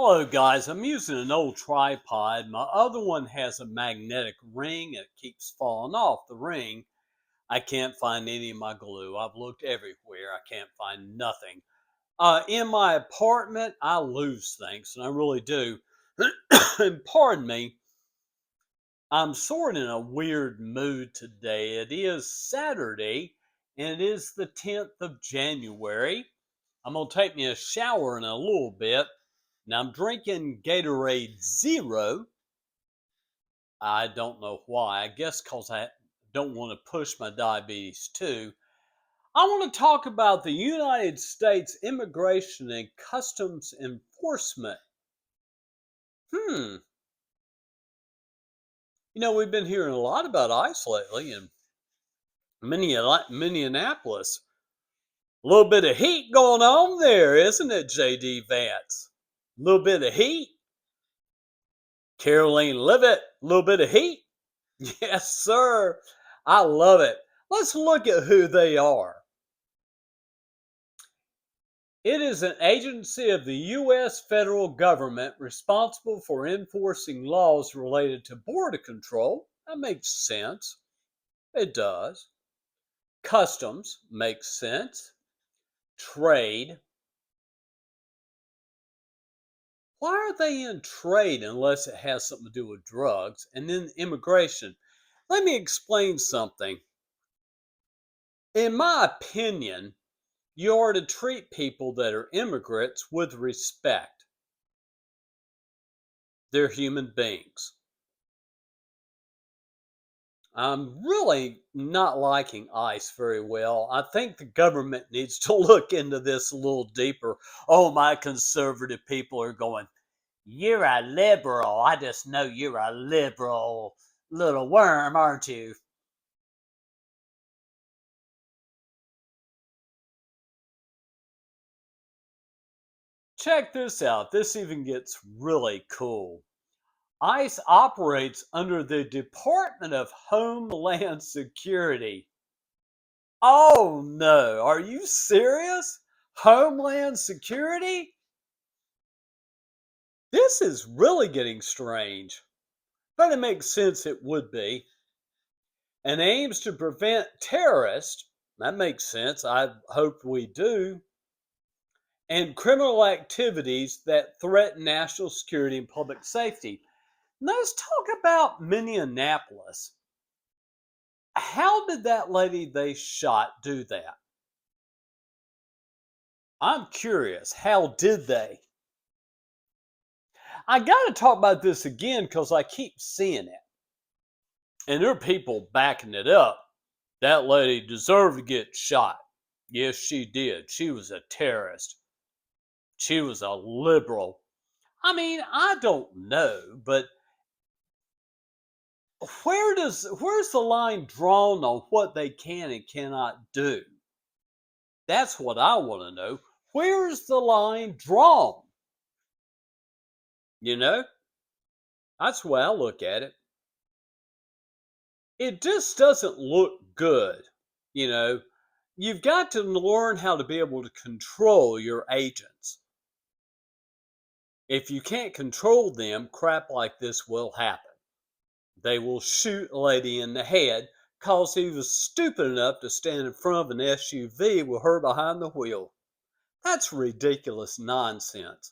Hello guys, I'm using an old tripod. My other one has a magnetic ring and it keeps falling off the ring. I can't find any of my glue. I've looked everywhere. I can't find nothing. In my apartment, I lose things, and I really do. And pardon me, I'm sort of in a weird mood today. It is Saturday, and it is the 10th of January. I'm going to take me a shower in a little bit. Now I'm drinking Gatorade Zero. I don't know why. I guess because I don't want to push my diabetes too. I want to talk about the United States Immigration and Customs Enforcement. Hmm. We've been hearing a lot about ICE lately in Minneapolis. A little bit of heat going on there, isn't it, JD Vance? A little bit of heat. Caroline Levitt, a little bit of heat. Yes, sir. I love it. Let's look at who they are. It is an agency of the U.S. federal government responsible for enforcing laws related to border control. That makes sense. It does. Customs makes sense. Trade. Why are they in trade unless it has something to do with drugs? And then immigration. Let me explain something. In my opinion, you are to treat people that are immigrants with respect. They're human beings. I'm really not liking ICE very well. I think the government needs to look into this a little deeper. Oh, my conservative people are going, "You're a liberal. I just know you're a liberal little worm, aren't you?" Check this out. This even gets really cool. ICE operates under the Department of Homeland Security. Oh no, are you serious? Homeland Security? This is really getting strange, but it makes sense it would be. And aims to prevent terrorists. That makes sense. I hope we do. And criminal activities that threaten national security and public safety. Let's talk about Minneapolis. How did that lady they shot do that? I'm curious. How did they? I got to talk about this again because I keep seeing it. And there are people backing it up. That lady deserved to get shot. Yes, she did. She was a terrorist. She was a liberal. I mean, I don't know, but where's the line drawn on what they can and cannot do? That's what I want to know. Where's the line drawn? You know? That's the way I look at it. It just doesn't look good. You know, you've got to learn how to be able to control your agents. If you can't control them, crap like this will happen. They will shoot a lady in the head because he was stupid enough to stand in front of an SUV with her behind the wheel. That's ridiculous nonsense.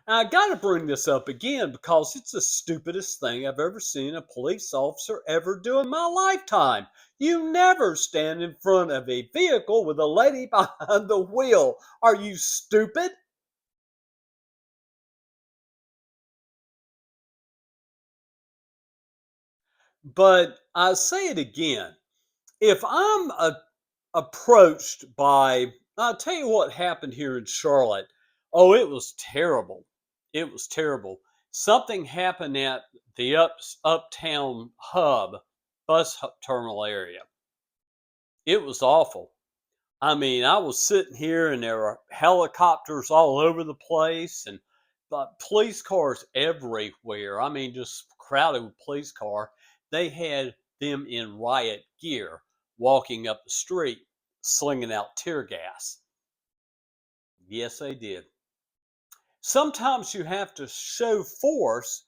Now, I got to bring this up again because it's the stupidest thing I've ever seen a police officer ever do in my lifetime. You never stand in front of a vehicle with a lady behind the wheel. Are you stupid? But I say it again. If approached by, I'll tell you what happened here in Charlotte. Oh, it was terrible. It was terrible. Something happened at the uptown hub terminal area. It was awful. I mean, I was sitting here and there were helicopters all over the place and police cars everywhere. I mean, just crowded with police car. They had them in riot gear walking up the street, slinging out tear gas. Yes, they did. Sometimes you have to show force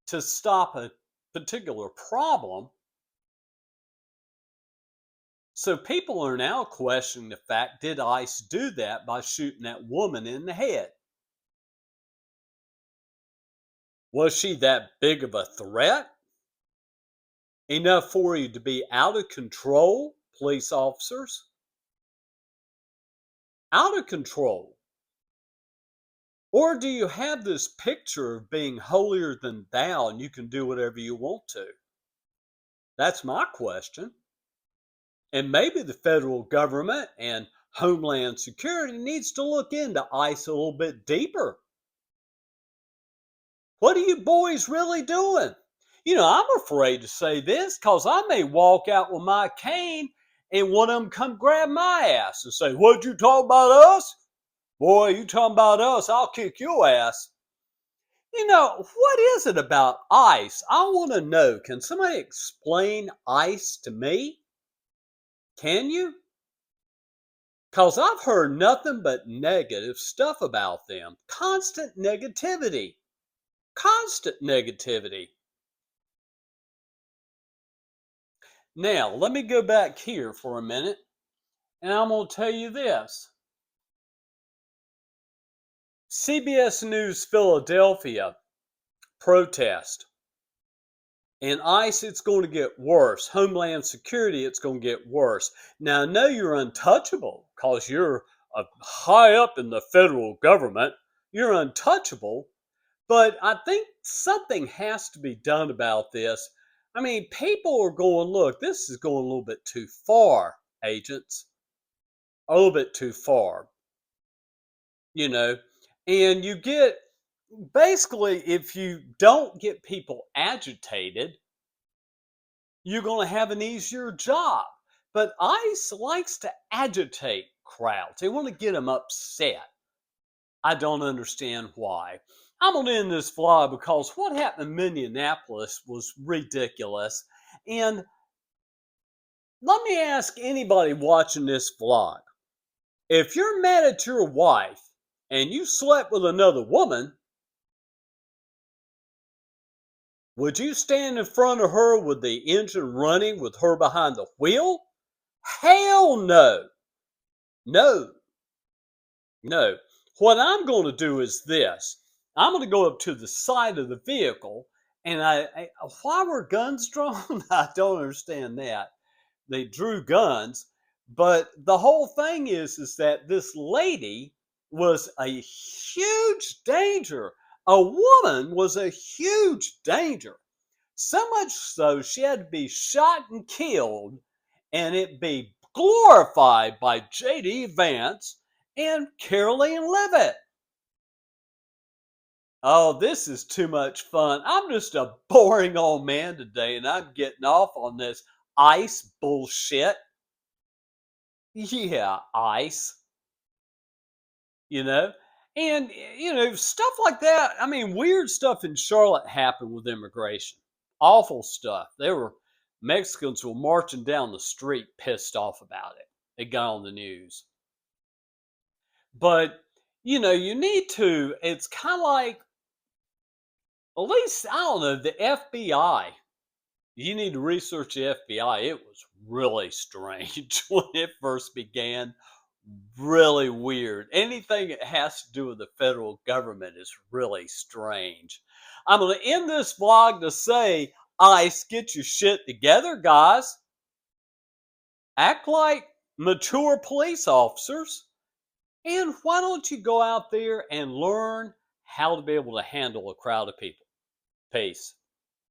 to stop a particular problem. So people are now questioning the fact, did ICE do that by shooting that woman in the head? Was she that big of a threat? Enough for you to be out of control, police officers? Out of control? Or do you have this picture of being holier than thou and you can do whatever you want to? That's my question. And maybe the federal government and Homeland Security needs to look into ICE a little bit deeper. What are you boys really doing? I'm afraid to say this because I may walk out with my cane and one of them come grab my ass and say, "What'd you talk about us? Boy, you talking about us, I'll kick your ass." What is it about ICE? I want to know. Can somebody explain ICE to me? Can you? Because I've heard nothing but negative stuff about them. Constant negativity. Constant negativity. Now, let me go back here for a minute, and I'm going to tell you this. CBS News Philadelphia protest. And ICE, it's going to get worse. Homeland Security, it's going to get worse. Now, I know you're untouchable because you're high up in the federal government. You're untouchable. But I think something has to be done about this. I mean, people are going, look, this is going a little bit too far, agents. A little bit too far, you know. And you get, basically, if you don't get people agitated, you're going to have an easier job. But ICE likes to agitate crowds, they want to get them upset. I don't understand why. I'm going to end this vlog because what happened in Minneapolis was ridiculous. And let me ask anybody watching this vlog, if you're mad at your wife and you slept with another woman, would you stand in front of her with the engine running with her behind the wheel? Hell no. No. No. What I'm going to do is this. I'm going to go up to the side of the vehicle, and why were guns drawn? I don't understand that. They drew guns, but the whole thing is that this lady was a huge danger. A woman was a huge danger. So much so she had to be shot and killed, and it be glorified by J.D. Vance and Caroline Levitt. Oh, this is too much fun. I'm just a boring old man today, and I'm getting off on this ICE bullshit. Yeah, ICE. You know? And, stuff like that. I mean, weird stuff in Charlotte happened with immigration. Awful stuff. Mexicans were marching down the street pissed off about it. It got on the news. But, you need to, it's kind of like, at least, I don't know, the FBI. You need to research the FBI. It was really strange when it first began. Really weird. Anything that has to do with the federal government is really strange. I'm going to end this vlog to say, ICE, get your shit together, guys. Act like mature police officers. And why don't you go out there and learn how to be able to handle a crowd of people? Peace.